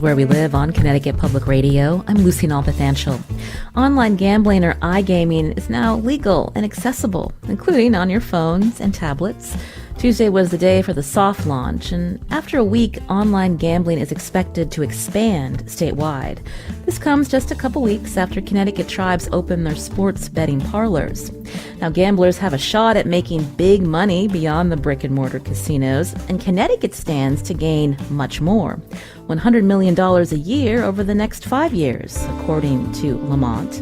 Where We Live on Connecticut Public Radio. I'm Lucy Nalpathanchel. Online gambling or iGaming is now legal and accessible, including on your phones and tablets. Tuesday was the day for the soft launch, and after a week, online gambling is expected to expand statewide. This comes just a couple weeks after Connecticut tribes open their sports betting parlors. Now, gamblers have a shot at making big money beyond the brick-and-mortar casinos, and Connecticut stands to gain much more, $100 million a year over the next 5 years, according to Lamont.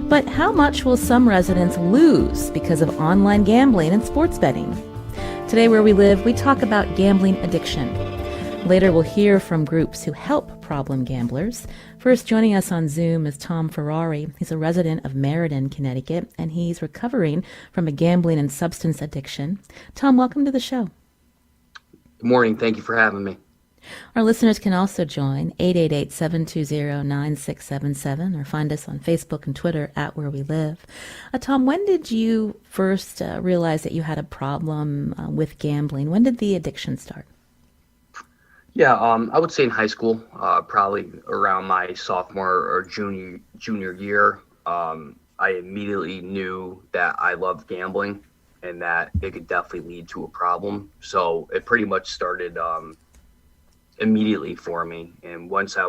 But how much will some residents lose because of online gambling and sports betting? Today, Where We Live, we talk about gambling addiction. Later, we'll hear from groups who help problem gamblers. First, joining us on Zoom is Tom Ferrari. He's a resident of Meriden, Connecticut, and he's recovering from a gambling and substance addiction. Tom, welcome to the show. Good morning. Thank you for having me. Our listeners can also join 888-720-9677 or find us on Facebook and Twitter at Where We Live. Tom, when did you first realize that you had a problem with gambling? When did the addiction start? Yeah, I would say in high school, probably around my sophomore or junior year. I immediately knew that I loved gambling and that it could definitely lead to a problem. So it pretty much started immediately for me. And once I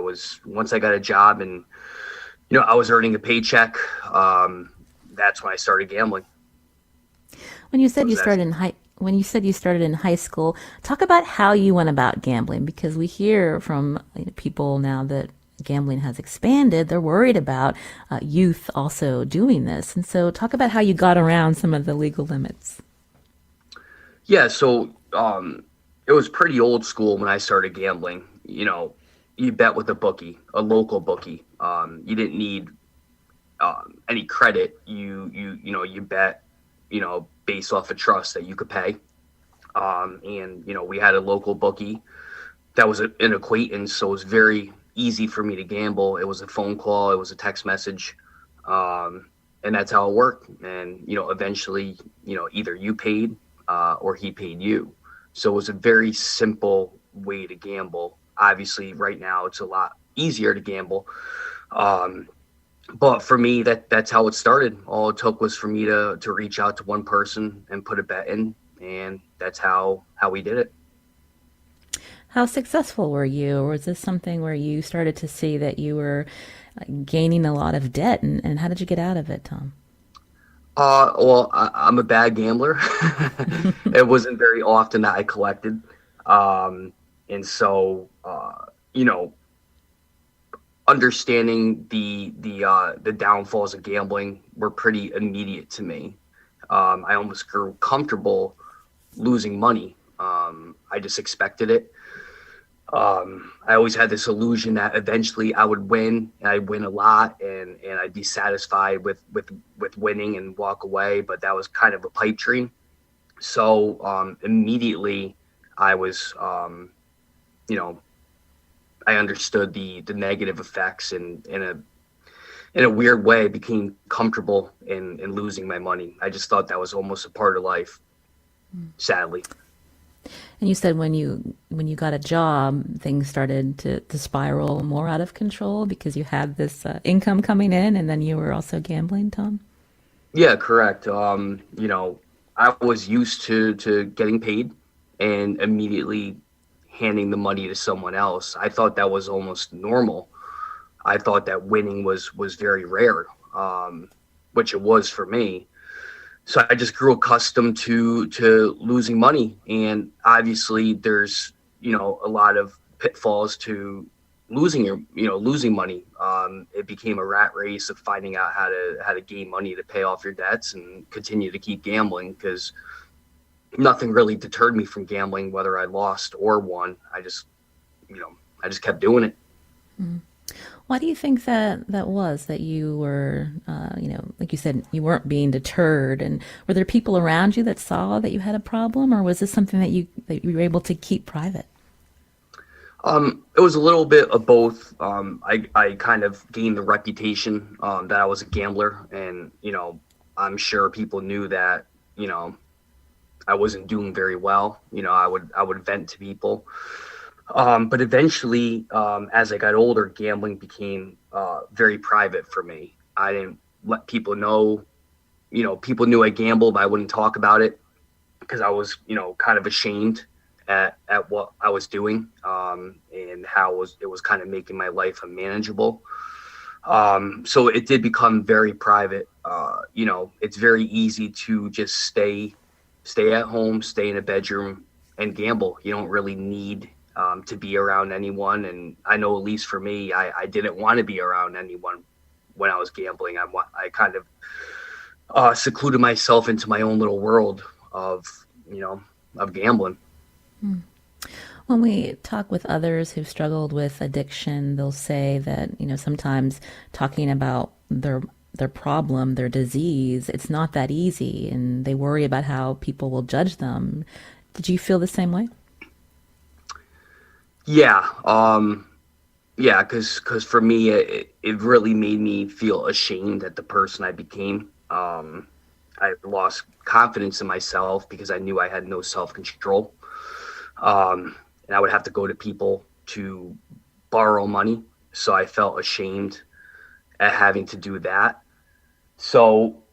got a job and I was earning a paycheck, that's when I started gambling. When you said you started in high school, talk about how you went about gambling, because we hear from people now that gambling has expanded. They're worried about youth also doing this. And so talk about how you got around some of the legal limits. Yeah, so it was pretty old school when I started gambling. You bet with a bookie, a local bookie. You didn't need any credit. You bet, based off of trust that you could pay. And we had a local bookie that was an acquaintance, so it was very easy for me to gamble. It was a phone call, it was a text message, and that's how it worked. And eventually, either you paid or he paid you. So it was a very simple way to gamble. Obviously, right now it's a lot easier to gamble. But for me, that's how it started. All it took was for me to reach out to one person and put a bet in, and that's how we did it. How successful were you? Or was this something where you started to see that you were gaining a lot of debt, and how did you get out of it, Tom? Well, I'm a bad gambler. It wasn't very often that I collected. And so, understanding the downfalls of gambling were pretty immediate to me. I almost grew comfortable losing money. I just expected it. I always had this illusion that eventually I would win, and I'd win a lot, and I'd be satisfied with winning and walk away. But that was kind of a pipe dream. So immediately I was, I understood the negative effects, and in a weird way became comfortable in losing my money. I just thought that was almost a part of life, sadly. And you said when you got a job, things started to spiral more out of control because you had this income coming in, and then you were also gambling, Tom? Yeah, correct. I was used to getting paid and immediately handing the money to someone else. I thought that was almost normal. I thought that winning was very rare, which it was for me. So I just grew accustomed to losing money. And obviously there's, a lot of pitfalls to losing money. It became a rat race of finding out how to gain money to pay off your debts and continue to keep gambling, because nothing really deterred me from gambling, whether I lost or won. I just kept doing it. Mm. Why do you think that was, that you were, like you said, you weren't being deterred? And were there people around you that saw that you had a problem, or was this something that you were able to keep private? It was a little bit of both. I kind of gained the reputation that I was a gambler, and I'm sure people knew that I wasn't doing very well. I would vent to people. But eventually, as I got older, gambling became very private for me. I didn't let people know. People knew I gambled, but I wouldn't talk about it because I was, kind of ashamed at what I was doing, and how it was kind of making my life unmanageable. So it did become very private. It's very easy to just stay at home, stay in a bedroom, and gamble. You don't really need to be around anyone. And I know, at least for me, I didn't want to be around anyone when I was gambling. I kind of secluded myself into my own little world of of gambling. When we talk with others who've struggled with addiction, they'll say that, sometimes talking about their problem, their disease, it's not that easy, and they worry about how people will judge them. Did you feel the same way? Yeah, yeah, because for me, it really made me feel ashamed at the person I became. I lost confidence in myself because I knew I had no self control. And I would have to go to people to borrow money. So I felt ashamed at having to do that. So,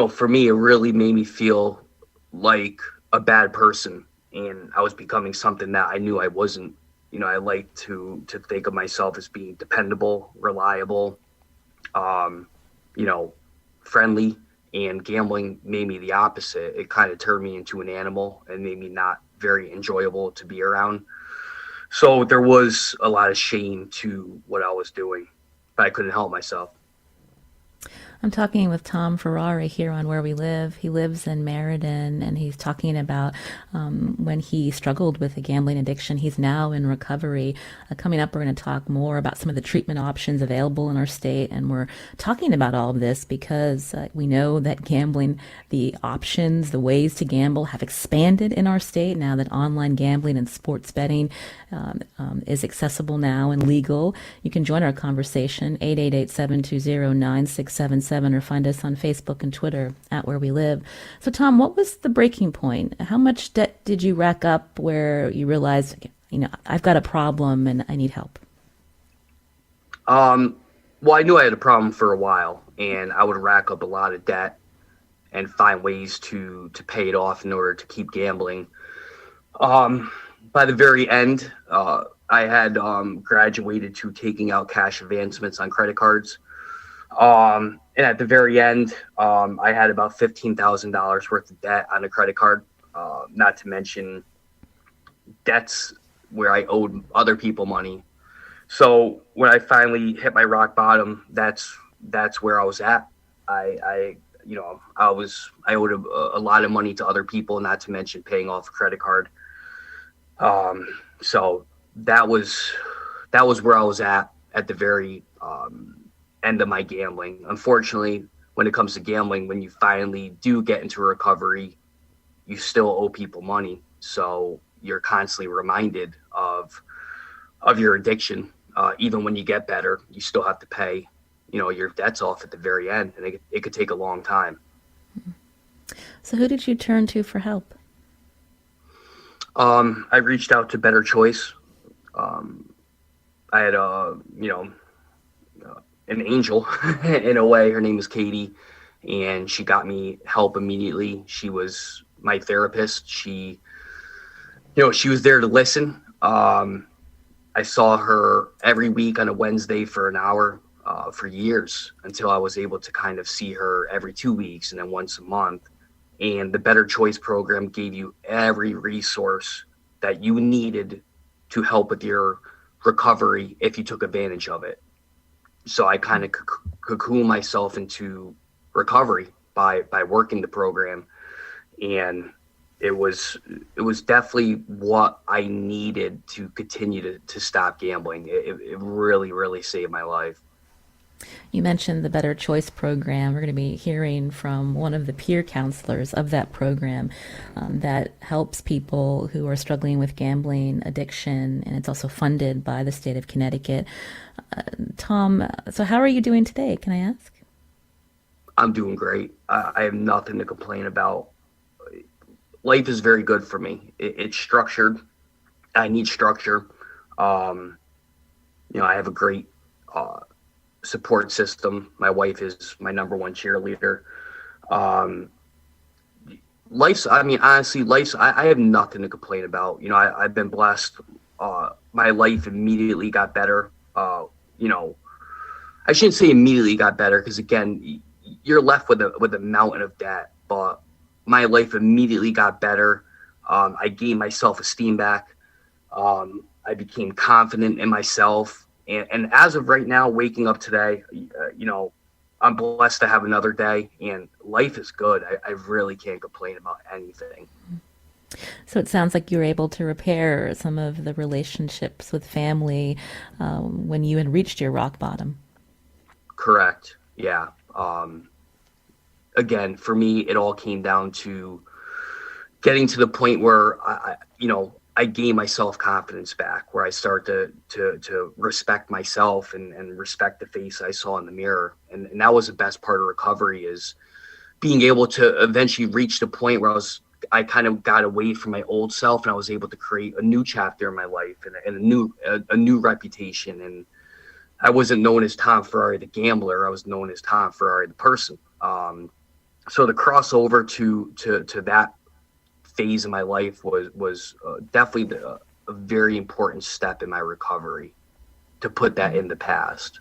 for me, it really made me feel like a bad person. And I was becoming something that I knew I wasn't. I like to think of myself as being dependable, reliable, um, you know, friendly. And gambling made me the opposite. It kind of turned me into an animal and made me not very enjoyable to be around. So there was a lot of shame to what I was doing, but I couldn't help myself. I'm talking with Tom Ferrari here on Where We Live. He lives in Meriden, and he's talking about when he struggled with a gambling addiction. He's now in recovery. Coming up, we're going to talk more about some of the treatment options available in our state, and we're talking about all of this because we know that gambling, the options, the ways to gamble have expanded in our state now that online gambling and sports betting is accessible now and legal. You can join our conversation, 888-720-9677, or find us on Facebook and Twitter at Where We Live. So, Tom, what was the breaking point? How much debt did you rack up where you realized, I've got a problem and I need help? Well, I knew I had a problem for a while, and I would rack up a lot of debt and find ways to pay it off in order to keep gambling. By the very end, I had graduated to taking out cash advancements on credit cards. And at the very end, I had about $15,000 worth of debt on a credit card, not to mention debts where I owed other people money. So when I finally hit my rock bottom, that's where I was at. I owed a lot of money to other people, not to mention paying off a credit card. So that was where I was at the very end of my gambling. Unfortunately, when it comes to gambling, when you finally do get into recovery, you still owe people money. So you're constantly reminded of your addiction. Even when you get better, you still have to pay, your debts off at the very end, and it could take a long time. So who did you turn to for help? I reached out to Better Choice. I had an angel in a way. Her name is Katie, and she got me help immediately. She was my therapist. She was there to listen. I saw her every week on a Wednesday for an hour for years, until I was able to kind of see her every 2 weeks and then once a month. And the Better Choice program gave you every resource that you needed to help with your recovery if you took advantage of it. So I kind of cocooned myself into recovery by working the program, and it was definitely what I needed to continue to stop gambling. It really, really saved my life. You mentioned the Better Choice program. We're going to be hearing from one of the peer counselors of that program that helps people who are struggling with gambling addiction, and it's also funded by the state of Connecticut. Tom, so how are you doing today? Can I ask? I'm doing great. I have nothing to complain about. Life is very good for me. It's structured. I need structure. I have a great support system. My wife is my number one cheerleader. Um, I have nothing to complain about. I've been blessed. My life immediately got better. I shouldn't say immediately got better because, again, you're left with a mountain of debt. But my life immediately got better. I gained my self-esteem back. I became confident in myself. And as of right now, waking up today, I'm blessed to have another day, and life is good. I really can't complain about anything. So it sounds like you were able to repair some of the relationships with family when you had reached your rock bottom. Correct. Yeah. Again, for me, it all came down to getting to the point where I gain my self-confidence back, where I start to respect myself and respect the face I saw in the mirror. And that was the best part of recovery, is being able to eventually reach the point where I kind of got away from my old self, and I was able to create a new chapter in my life and a new reputation. And I wasn't known as Tom Ferrari, the gambler. I was known as Tom Ferrari, the person. So the crossover to that phase of my life was definitely a very important step in my recovery, to put that in the past.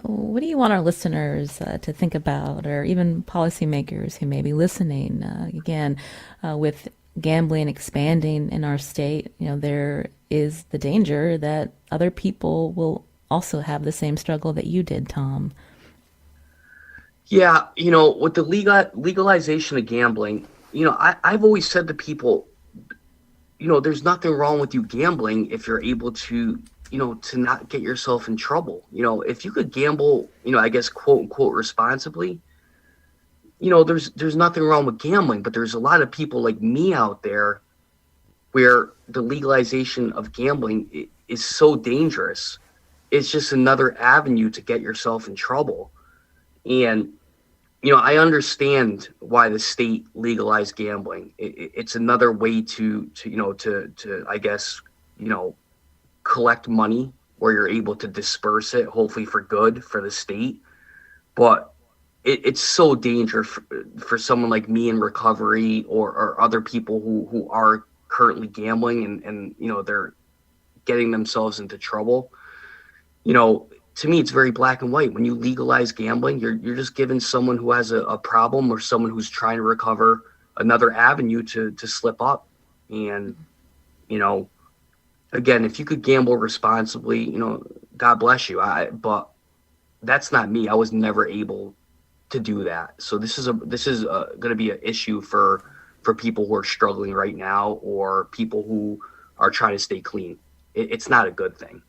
What do you want our listeners to think about, or even policymakers who may be listening? Again, with gambling expanding in our state, there is the danger that other people will also have the same struggle that you did, Tom. Yeah, with the legalization of gambling, I've always said to people, there's nothing wrong with you gambling if you're able to, to not get yourself in trouble. If you could gamble, I guess, quote unquote, responsibly, there's nothing wrong with gambling. But there's a lot of people like me out there where the legalization of gambling is so dangerous. It's just another avenue to get yourself in trouble. And, I understand why the state legalized gambling. It's another way to I guess, collect money, where you're able to disperse it, hopefully for good for the state. But it's so dangerous for someone like me in recovery, or other people who are currently gambling and they're getting themselves into trouble. To me, it's very black and white. When you legalize gambling, you're just giving someone who has a problem, or someone who's trying to recover, another avenue to slip up. And, again, if you could gamble responsibly, God bless you. But that's not me. I was never able to do that. So this is going to be an issue for people who are struggling right now, or people who are trying to stay clean. It's not a good thing.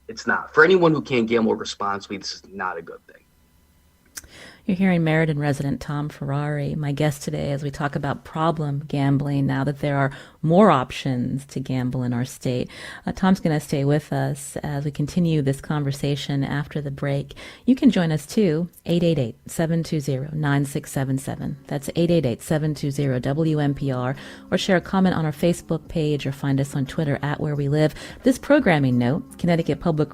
It's not. For anyone who can't gamble responsibly, this is not a good thing. You're hearing Meriden resident Tom Ferrari, my guest today, as we talk about problem gambling now that there are more options to gamble in our state. Tom's going to stay with us as we continue this conversation after the break. You can join us too, 888-720-9677. That's 888-720-WNPR, or share a comment on our Facebook page, or find us on Twitter @WhereWeLive. This programming note, Connecticut Public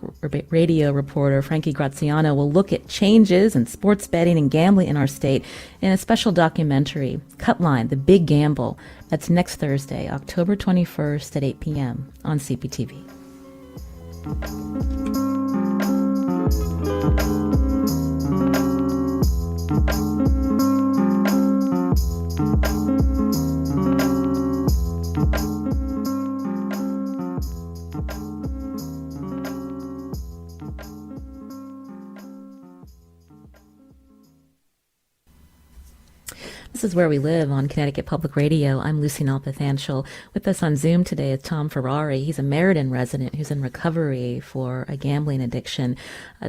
Radio reporter Frankie Graziano will look at changes in sports betting and gambling in our state in a special documentary, Cutline, The Big Gamble. That's next Thursday, October 21st at 8 p.m. on CPTV. This is Where We Live on Connecticut Public Radio. I'm Lucy Nalpathanchel. With us on Zoom today is Tom Ferrari. He's a Meriden resident who's in recovery for a gambling addiction.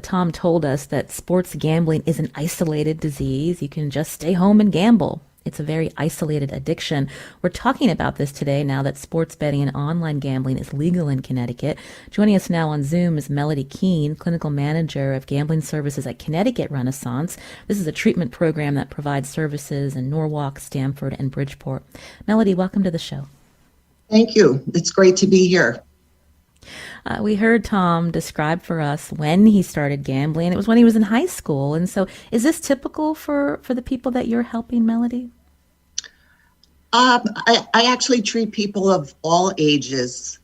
Tom told us that sports gambling is an isolated disease. You can just stay home and gamble. It's a very isolated addiction. We're talking about this today now that sports betting and online gambling is legal in Connecticut. Joining us now on Zoom is Melodie Keene, Clinical Manager of Gambling Services at Connecticut Renaissance. This is a treatment program that provides services in Norwalk, Stamford, and Bridgeport. Melodie, welcome to the show. Thank you. It's great to be here. We heard Tom describe for us when he started gambling. It was when he was in high school. And so is this typical for the people that you're helping, Melodie? I actually treat people of all ages.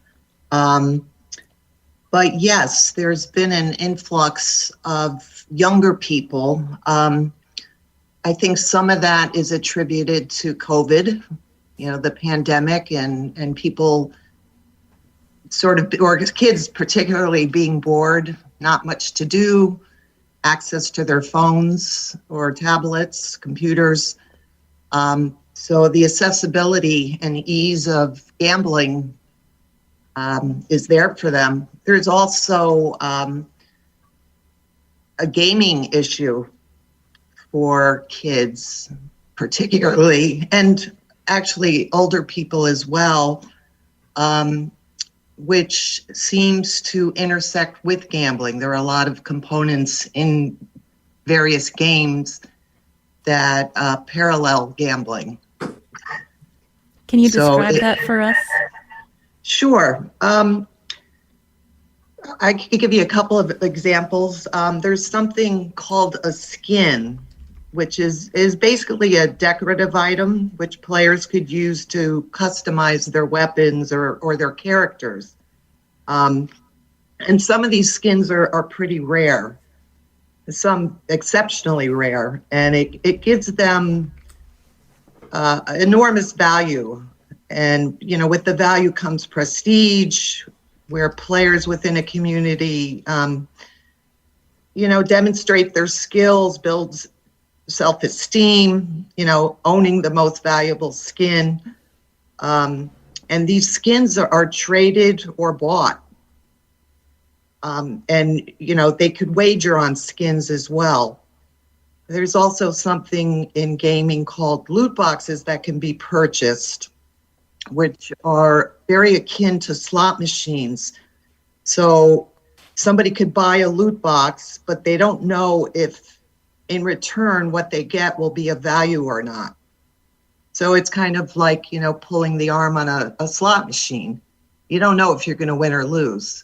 But yes, there's been an influx of younger people. I think some of that is attributed to COVID, the pandemic, and people sort of, or kids particularly, being bored, not much to do, access to their phones or tablets, computers. So the accessibility and ease of gambling is there for them. There's also a gaming issue for kids, particularly, and actually older people as well, which seems to intersect with gambling. There are a lot of components in various games that parallel gambling. Can you describe that for us? Sure. I can give you a couple of examples. There's something called a skin, which is basically a decorative item which players could use to customize their weapons or their characters. And some of these skins are pretty rare, some exceptionally rare, and it gives them enormous value. And, with the value comes prestige, where players within a community, demonstrate their skills, builds self-esteem, owning the most valuable skin. And these skins are traded or bought. And, they could wager on skins as well. There's also something in gaming called loot boxes that can be purchased, which are very akin to slot machines. So somebody could buy a loot box, but they don't know if in return what they get will be of value or not. So it's kind of like, pulling the arm on a slot machine. You don't know if you're going to win or lose.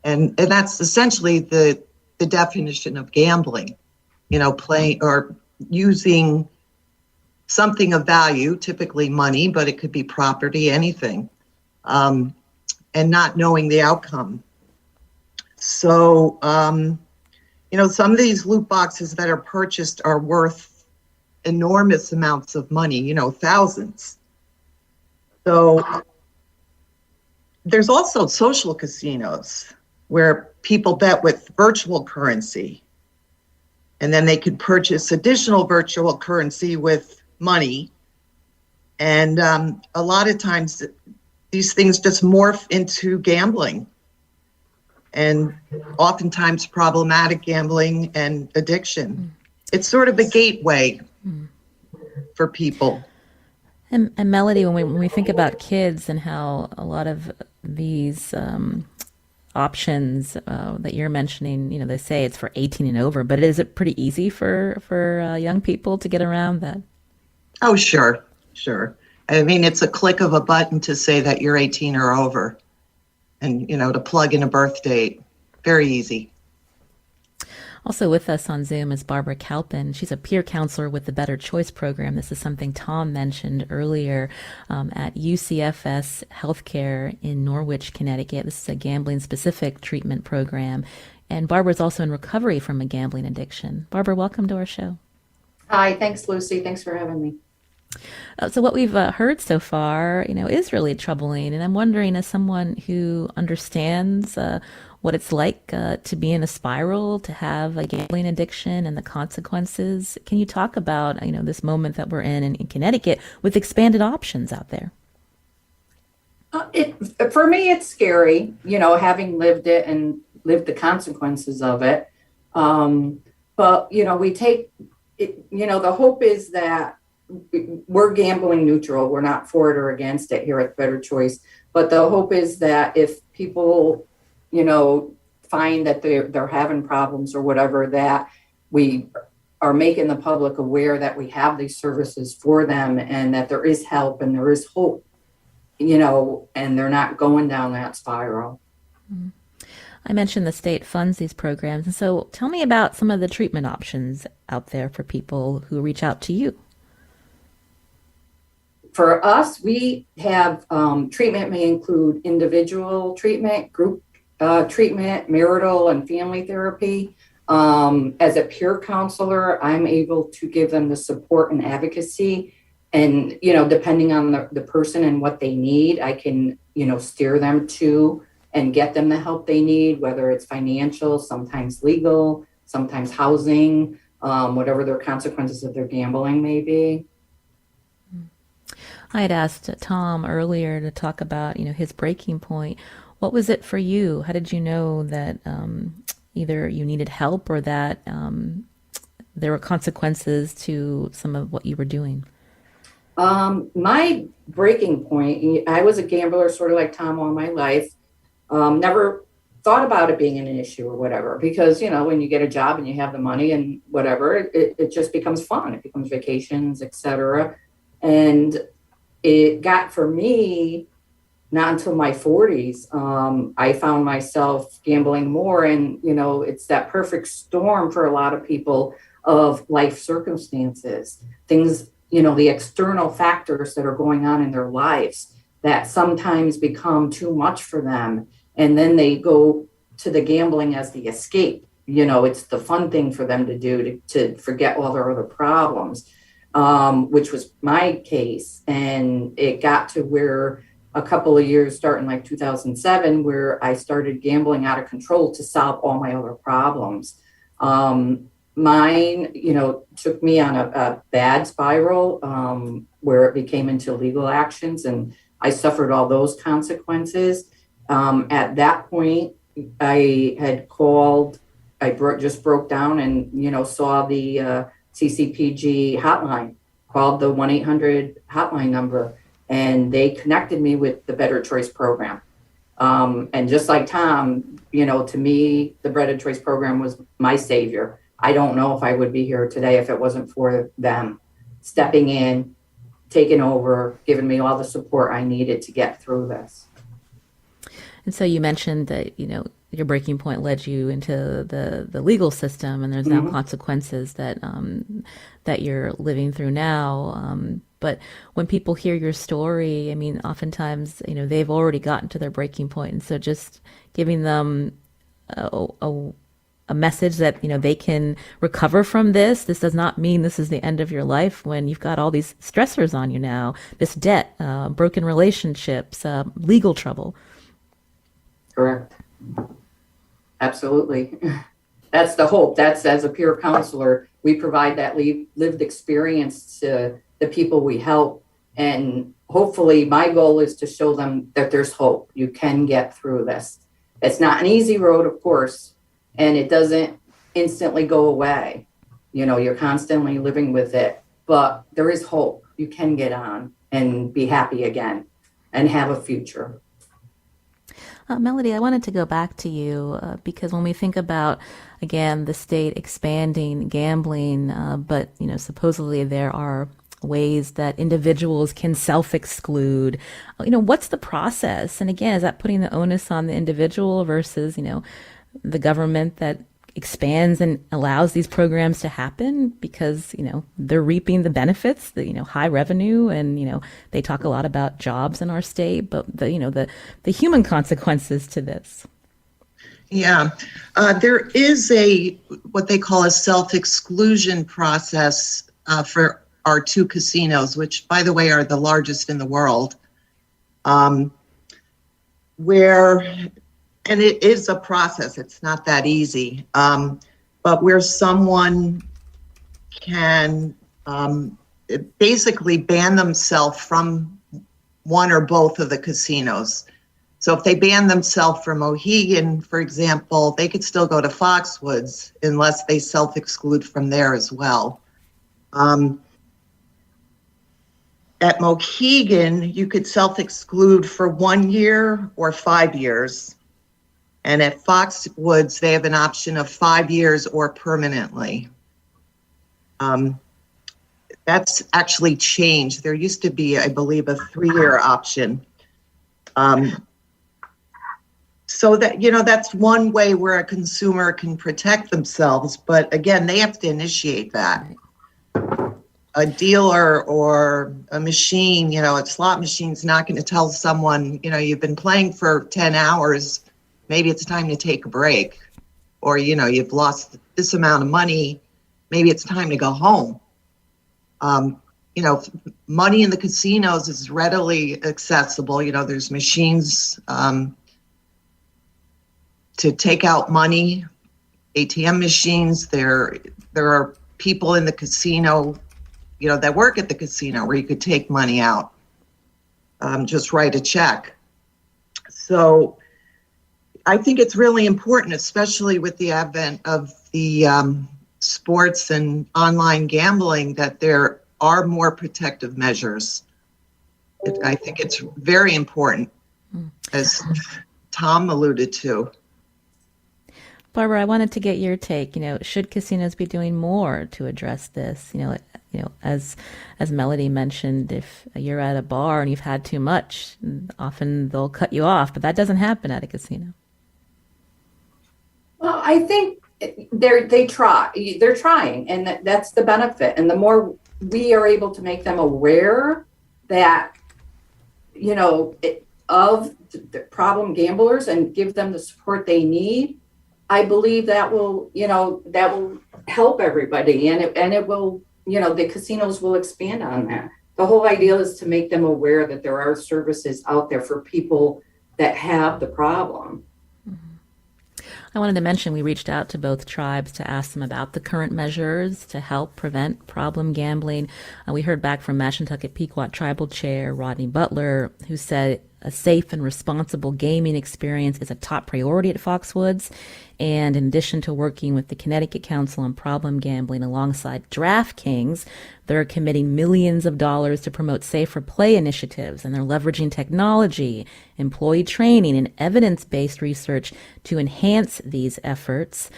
And that's essentially the definition of gambling, playing or using something of value, typically money, but it could be property, anything, and not knowing the outcome. So, some of these loot boxes that are purchased are worth enormous amounts of money, thousands. So there's also social casinos where people bet with virtual currency, and then they could purchase additional virtual currency with money. And a lot of times these things just morph into gambling, and oftentimes problematic gambling and addiction. It's sort of a gateway for people. And Melodie, when we think about kids and how a lot of these options that you're mentioning, they say it's for 18 and over, but is it pretty easy for young people to get around that? Oh, sure. I mean, it's a click of a button to say that you're 18 or over, and, to plug in a birth date. Very easy. Also with us on Zoom is Barbara Kalpin. She's a peer counselor with the Better Choice program. This is something Tom mentioned earlier at UCFS Healthcare in Norwich, Connecticut. This is a gambling-specific treatment program. And Barbara's also in recovery from a gambling addiction. Barbara, welcome to our show. Hi, thanks, Lucy. Thanks for having me. So what we've heard so far, is really troubling. And I'm wondering, as someone who understands what it's like to be in a spiral, to have a gambling addiction and the consequences, can you talk about, this moment that we're in Connecticut with expanded options out there? For me, it's scary, having lived it and lived the consequences of it. But, we take it, the hope is that we're gambling neutral. We're not for it or against it here at Better Choice. But the hope is that if people, find that they're having problems or whatever, that we are making the public aware that we have these services for them and that there is help and there is hope, and they're not going down that spiral. I mentioned the state funds these programs. And so tell me about some of the treatment options out there for people who reach out to you. For us, we have treatment may include individual treatment, group treatment, marital and family therapy. As a peer counselor, I'm able to give them the support and advocacy. And, depending on the person and what they need, I can, steer them to and get them the help they need, whether it's financial, sometimes legal, sometimes housing, whatever their consequences of their gambling may be. I had asked Tom earlier to talk about, his breaking point. What was it for you? How did you know that either you needed help or that there were consequences to some of what you were doing? My breaking point, I was a gambler sort of like Tom all my life. Never thought about it being an issue or whatever, because, when you get a job and you have the money and whatever, it just becomes fun. It becomes vacations, etc. And it got, for me, not until my 40s, I found myself gambling more. And, it's that perfect storm for a lot of people of life circumstances, things, the external factors that are going on in their lives that sometimes become too much for them. And then they go to the gambling as the escape. It's the fun thing for them to do to forget all their other problems, which was my case. And it got to where a couple of years, starting like 2007, where I started gambling out of control to solve all my other problems. Mine, took me on a bad spiral where it became into legal actions, and I suffered all those consequences. At that point, I had called, just broke down and, saw the CCPG hotline, called the 1-800 hotline number, and they connected me with the Better Choice program. And just like Tom, to me, the Better Choice program was my savior. I don't know if I would be here today if it wasn't for them stepping in, taking over, giving me all the support I needed to get through this. And so you mentioned that, your breaking point led you into the legal system, and there's now consequences that that you're living through now. But when people hear your story, I mean, oftentimes, they've already gotten to their breaking point. And so just giving them a message that, they can recover from this. This does not mean this is the end of your life when you've got all these stressors on you now, this debt, broken relationships, legal trouble. Correct. Absolutely. That's the hope. That's, as a peer counselor, we provide that lived experience to the people we help. And hopefully my goal is to show them that there's hope. You can get through this. It's not an easy road, of course, and it doesn't instantly go away. You're constantly living with it, but there is hope. You can get on and be happy again and have a future. Melodie, I wanted to go back to you because when we think about, again, the state expanding gambling, but, supposedly there are ways that individuals can self-exclude. What's the process? And again, is that putting the onus on the individual versus, the government that expands and allows these programs to happen because, they're reaping the benefits, the, high revenue, and, they talk a lot about jobs in our state, but the human consequences to this. Yeah, there is what they call a self-exclusion process for our two casinos, which, by the way, are the largest in the world, and it is a process. It's not that easy, but where someone can basically ban themselves from one or both of the casinos. So if they ban themselves from Mohegan, for example, they could still go to Foxwoods unless they self-exclude from there as well. At Mohegan, you could self-exclude for 1 year or 5 years. And at Foxwoods, they have an option of 5 years or permanently. That's actually changed. There used to be, I believe, a 3-year option. Um, so that, that's one way where a consumer can protect themselves. But again, they have to initiate that. A dealer or a machine, a slot machine's not going to tell someone, you've been playing for 10 hours, maybe it's time to take a break. Or, you've lost this amount of money, maybe it's time to go home. Money in the casinos is readily accessible. There's machines to take out money, ATM machines. There are people in the casino, that work at the casino where you could take money out, just write a check. So I think it's really important, especially with the advent of the sports and online gambling, that there are more protective measures. I think it's very important, as Tom alluded to. Barbara, I wanted to get your take. Should casinos be doing more to address this? As Melodie mentioned, if you're at a bar and you've had too much, often they'll cut you off, but that doesn't happen at a casino. Well, I think they're trying, and that's the benefit. And the more we are able to make them aware that, of the problem gamblers and give them the support they need, I believe that will help everybody, and it will, the casinos will expand on that. The whole idea is to make them aware that there are services out there for people that have the problem. I wanted to mention we reached out to both tribes to ask them about the current measures to help prevent problem gambling. We heard back from Mashantucket Pequot Tribal Chair Rodney Butler, who said a safe and responsible gaming experience is a top priority at Foxwoods. And in addition to working with the Connecticut Council on Problem Gambling alongside DraftKings, they're committing millions of dollars to promote safer play initiatives, and they're leveraging technology, employee training, and evidence-based research to enhance these efforts.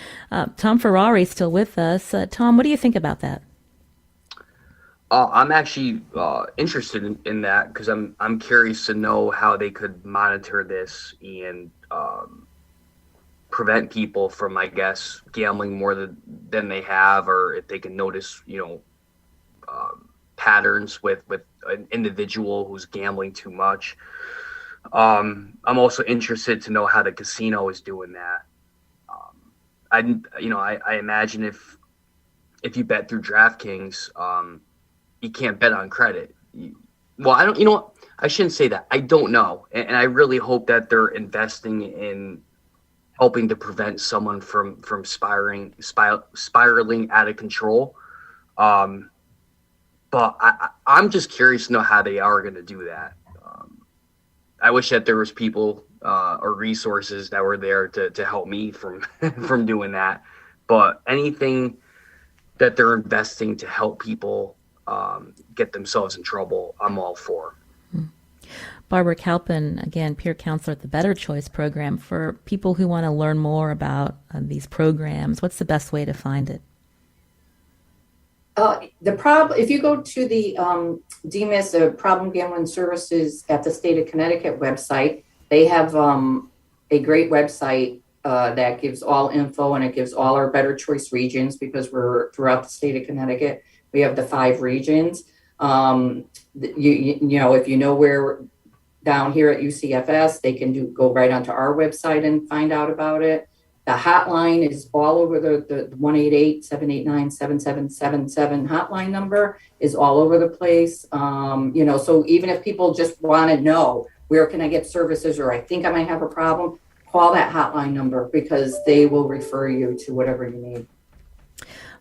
Tom Ferrari is still with us. Tom, what do you think about that? I'm actually interested in that because I'm curious to know how they could monitor this and prevent people from, I guess, gambling more than they have, or if they can notice, patterns with an individual who's gambling too much. I'm also interested to know how the casino is doing that. I imagine if you bet through DraftKings, you can't bet on credit. I shouldn't say that. I don't know. And I really hope that they're investing in helping to prevent someone from spiraling out of control. But I'm just curious to know how they are going to do that. I wish that there was people or resources that were there to help me from doing that. But anything that they're investing to help people get themselves in trouble, I'm all for. Barbara Kalpin, again, peer counselor at the Better Choice program. For people who want to learn more about these programs, what's the best way to find it? If you go to the DMIS, Problem Gambling Services at the State of Connecticut website, they have a great website that gives all info, and it gives all our Better Choice regions, because we're throughout the state of Connecticut. We have the 5 regions. If you know where down here at UCFS, they can go right onto our website and find out about it. The hotline is all over the 1-888-789-7777 hotline number is all over the place. So even if people just want to know where can I get services, or I think I might have a problem, call that hotline number, because they will refer you to whatever you need.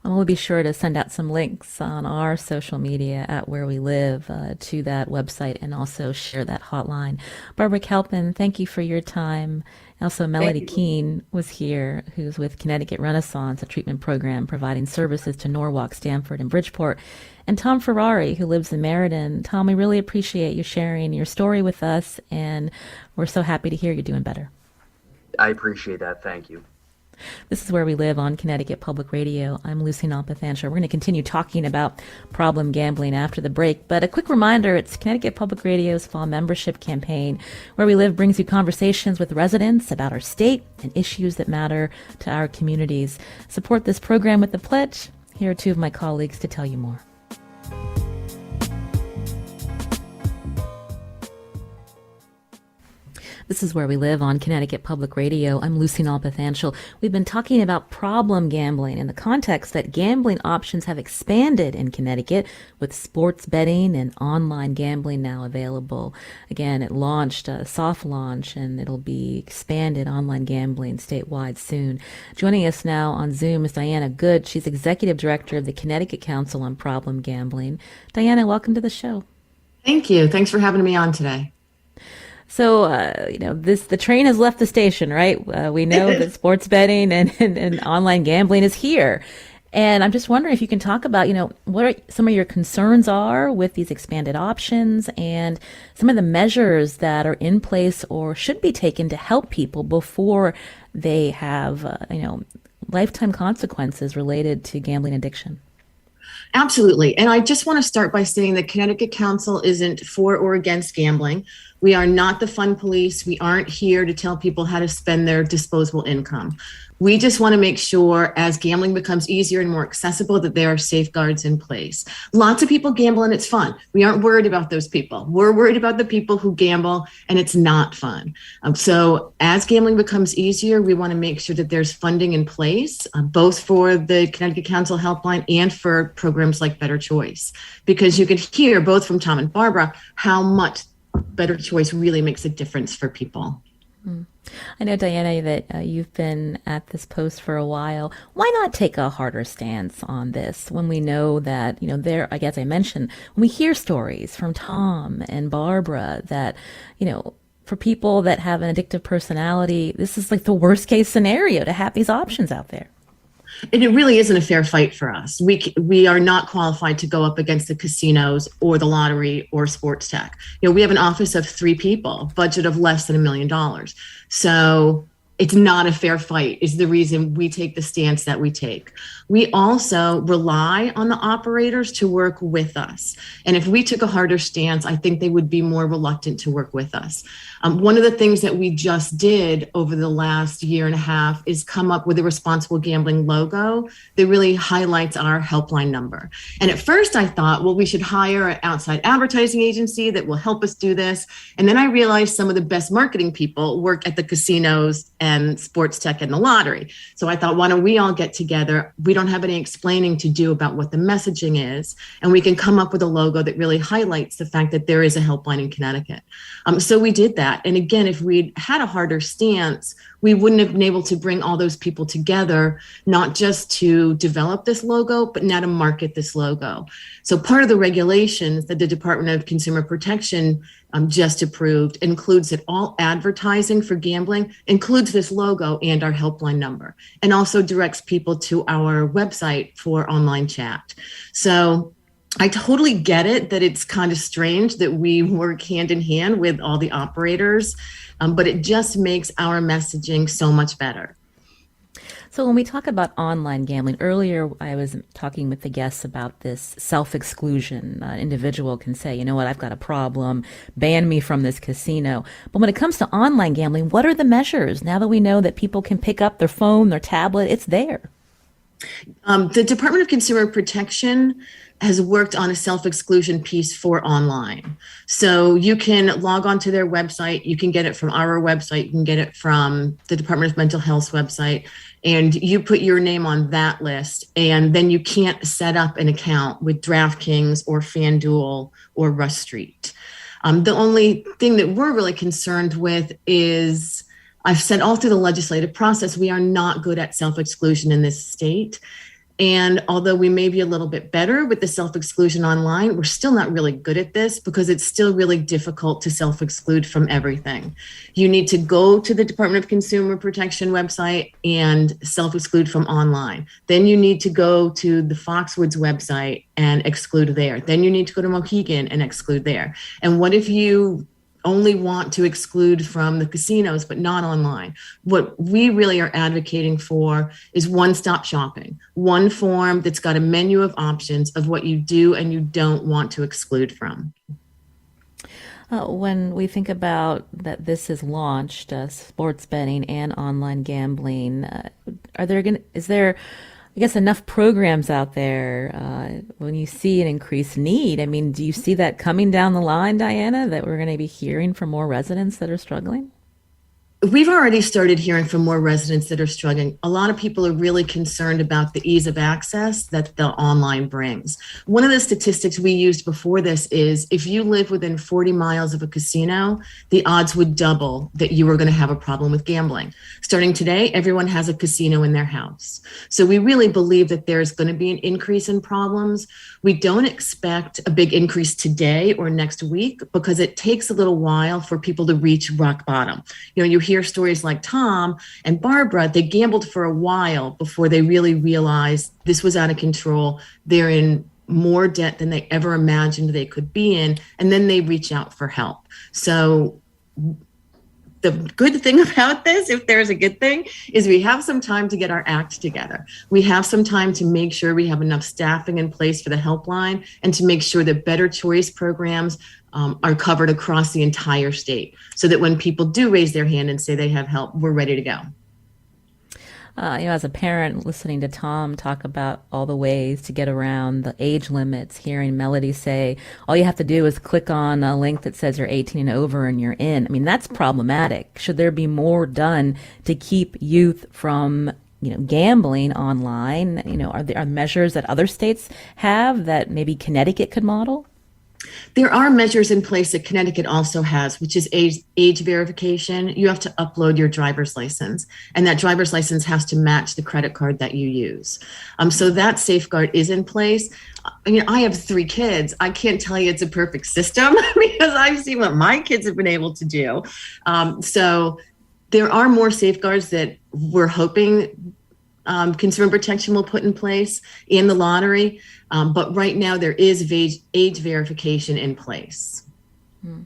And we'll be sure to send out some links on our social media at Where We Live to that website, and also share that hotline. Barbara Kalpin, thank you for your time. Also, Melodie Keene was here, who's with Connecticut Renaissance, a treatment program providing services to Norwalk, Stamford, and Bridgeport. And Tom Ferrari, who lives in Meriden. Tom, we really appreciate you sharing your story with us, and we're so happy to hear you're doing better. I appreciate that. Thank you. This is Where We Live on Connecticut Public Radio. I'm Lucy Nalpathanchel. We're going to continue talking about problem gambling after the break, but a quick reminder, it's Connecticut Public Radio's fall membership campaign. Where We Live brings you conversations with residents about our state and issues that matter to our communities. Support this program with the pledge. Here are two of my colleagues to tell you more. This is Where We Live on Connecticut Public Radio. I'm Lucy Nalpathanchel. We've been talking about problem gambling in the context that gambling options have expanded in Connecticut with sports betting and online gambling now available. Again, it launched a soft launch and it'll be expanded online gambling statewide soon. Joining us now on Zoom is Diana Goode. She's Executive Director of the Connecticut Council on Problem Gambling. Diana, welcome to the show. Thank you. Thanks for having me on today. So, the train has left the station, right? We know that sports betting and online gambling is here. And I'm just wondering if you can talk about, what are some of your concerns are with these expanded options and some of the measures that are in place or should be taken to help people before they have, lifetime consequences related to gambling addiction. Absolutely. And I just want to start by saying the Connecticut Council isn't for or against gambling. We are not the fun police. We aren't here to tell people how to spend their disposable income. We just want to make sure as gambling becomes easier and more accessible that there are safeguards in place. Lots of people gamble and it's fun. We aren't worried about those people. We're worried about the people who gamble and it's not fun. So as gambling becomes easier, we want to make sure that there's funding in place, both for the Connecticut Council Helpline and for programs like Better Choice, because you can hear both from Tom and Barbara how much Better Choice really makes a difference for people. I know, Diana, that you've been at this post for a while. Why not take a harder stance on this when we know that, I guess I mentioned, when we hear stories from Tom and Barbara that, for people that have an addictive personality, this is like the worst case scenario to have these options out there. And it really isn't a fair fight for us. We are not qualified to go up against the casinos or the lottery or sports tech. We have an office of 3 people, budget of less than $1 million. So it's not a fair fight is the reason we take the stance that we take. We also rely on the operators to work with us. And if we took a harder stance, I think they would be more reluctant to work with us. One of the things that we just did over the last year and a half is come up with a responsible gambling logo that really highlights our helpline number. And at first I thought, well, we should hire an outside advertising agency that will help us do this. And then I realized some of the best marketing people work at the casinos and sports tech and the lottery. So I thought, why don't we all get together? We don't have any explaining to do about what the messaging is, and we can come up with a logo that really highlights the fact that there is a helpline in Connecticut. So we did that. And again, if we'd had a harder stance, we wouldn't have been able to bring all those people together, not just to develop this logo, but now to market this logo. So part of the regulations that the Department of Consumer Protection just approved includes that all advertising for gambling includes this logo and our helpline number, and also directs people to our website for online chat. So I totally get it that it's kind of strange that we work hand in hand with all the operators, but it just makes our messaging so much better. So when we talk about online gambling, earlier I was talking with the guests about this self-exclusion. An individual can say, you know what, I've got a problem, ban me from this casino. But when it comes to online gambling, what are the measures? Now that we know that people can pick up their phone, their tablet, it's there. The Department of Consumer Protection has worked on a self-exclusion piece for online. So you can log on to their website. You can get it from our website. You can get it from the Department of Mental Health's website. And you put your name on that list. And then you can't set up an account with DraftKings or FanDuel or Rush Street. The only thing that we're really concerned with is, I've said all through the legislative process, we are not good at self-exclusion in this state. And although we may be a little bit better with the self-exclusion online, we're still not really good at this because it's still really difficult to self-exclude from everything. You need to go to the Department of Consumer Protection website and self-exclude from online. Then you need to go to the Foxwoods website and exclude there. Then you need to go to Mohegan and exclude there. And what if you only want to exclude from the casinos, but not online. What we really are advocating for is one-stop shopping, one form that's got a menu of options of what you do and you don't want to exclude from. When we think about that, this is launched, sports betting and online gambling. Is there, I guess, enough programs out there when you see an increased need? I mean, do you see that coming down the line, Diana, that we're going to be hearing from more residents that are struggling? We've already started hearing from more residents that are struggling. A lot of people are really concerned about the ease of access that the online brings. One of the statistics we used before this is if you live within 40 miles of a casino, the odds would double that you were going to have a problem with gambling. Starting today, everyone has a casino in their house. So we really believe that there's going to be an increase in problems. We don't expect a big increase today or next week because it takes a little while for people to reach rock bottom. You hear stories like Tom and Barbara, they gambled for a while before they really realized this was out of control. They're in more debt than they ever imagined they could be in, and then they reach out for help. So the good thing about this, if there's a good thing, is we have some time to get our act together. We have some time to make sure we have enough staffing in place for the helpline and to make sure that Better Choice programs are covered across the entire state so that when people do raise their hand and say they have help, we're ready to go. As a parent listening to Tom talk about all the ways to get around the age limits, hearing Melodie say, all you have to do is click on a link that says you're 18 and over and you're in. I mean, that's problematic. Should there be more done to keep youth from gambling online? Are there measures that other states have that maybe Connecticut could model? There are measures in place that Connecticut also has, which is age verification. You have to upload your driver's license, and that driver's license has to match the credit card that you use. So that safeguard is in place. I mean, I have 3 kids. I can't tell you it's a perfect system because I've seen what my kids have been able to do. So there are more safeguards that we're hoping Consumer Protection will put in place in the lottery. But right now there is age verification in place. Well,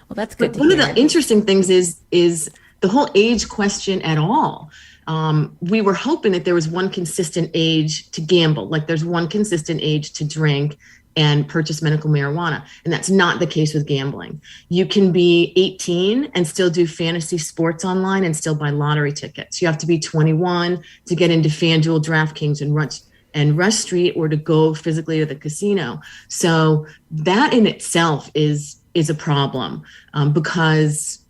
that's good to hear. One of the interesting things is the whole age question at all. We were hoping that there was one consistent age to gamble, like there's one consistent age to drink and purchase medical marijuana. And that's not the case with gambling. You can be 18 and still do fantasy sports online and still buy lottery tickets. You have to be 21 to get into FanDuel, DraftKings, and Rush Street, or to go physically to the casino. So that in itself is a problem because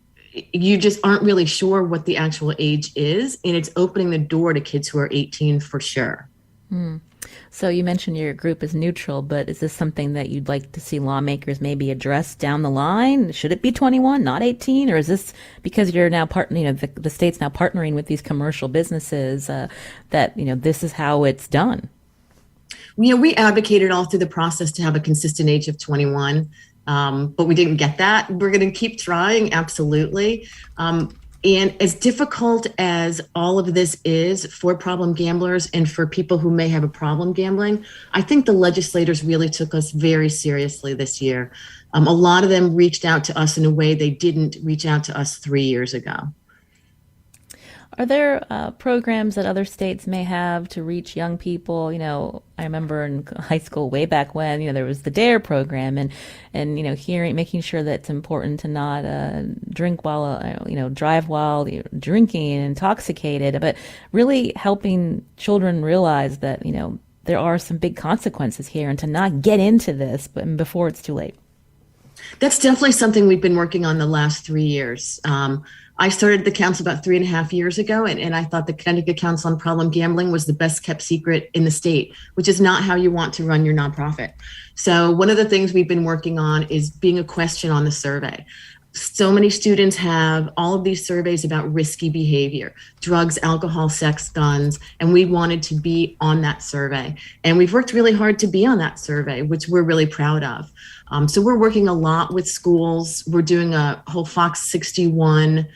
you just aren't really sure what the actual age is, and it's opening the door to kids who are 18 for sure. So you mentioned your group is neutral, but is this something that you'd like to see lawmakers maybe address down the line? Should it be 21, not 18? Or is this because you're now the state's now partnering with these commercial businesses that this is how it's done? We advocated all through the process to have a consistent age of 21, but we didn't get that. We're going to keep trying, absolutely. And as difficult as all of this is for problem gamblers and for people who may have a problem gambling, I think the legislators really took us very seriously this year. A lot of them reached out to us in a way they didn't reach out to us 3 years ago. Are there programs that other states may have to reach young people? I remember in high school way back when, there was the DARE program and making sure that it's important to not drink while, drive while you're drinking and intoxicated, but really helping children realize that, there are some big consequences here and to not get into this before it's too late. That's definitely something we've been working on the last 3 years. I started the council about 3.5 years ago, and I thought the Connecticut Council on Problem Gambling was the best kept secret in the state, which is not how you want to run your nonprofit. So one of the things we've been working on is being a question on the survey. So many students have all of these surveys about risky behavior, drugs, alcohol, sex, guns, and we wanted to be on that survey. And we've worked really hard to be on that survey, which we're really proud of. So we're working a lot with schools. We're doing a whole Fox 61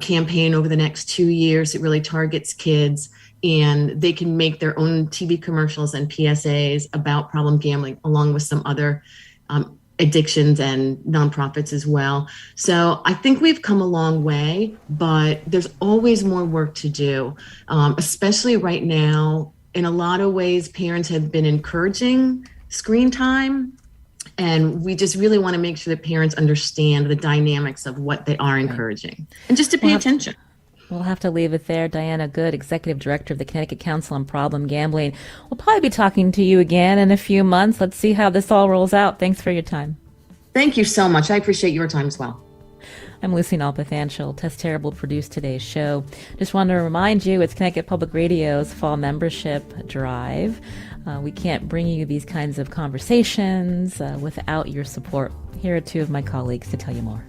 campaign over the next 2 years. It really targets kids, and they can make their own TV commercials and PSAs about problem gambling, along with some other addictions and nonprofits as well. So I think we've come a long way, but there's always more work to do, especially right now. In a lot of ways, parents have been encouraging screen time, and we just really want to make sure that parents understand the dynamics of what they are encouraging and just to pay attention. We'll have to leave it there. Diana Goode, Executive Director of the Connecticut Council on Problem Gambling. We'll probably be talking to you again in a few months. Let's see how this all rolls out. Thanks for your time. Thank you so much. I appreciate your time as well. I'm Lucy Nalpathanchel. Tess Terrible produced today's show. Just want to remind you, it's Connecticut Public Radio's fall membership drive. We can't bring you these kinds of conversations without your support. Here are two of my colleagues to tell you more.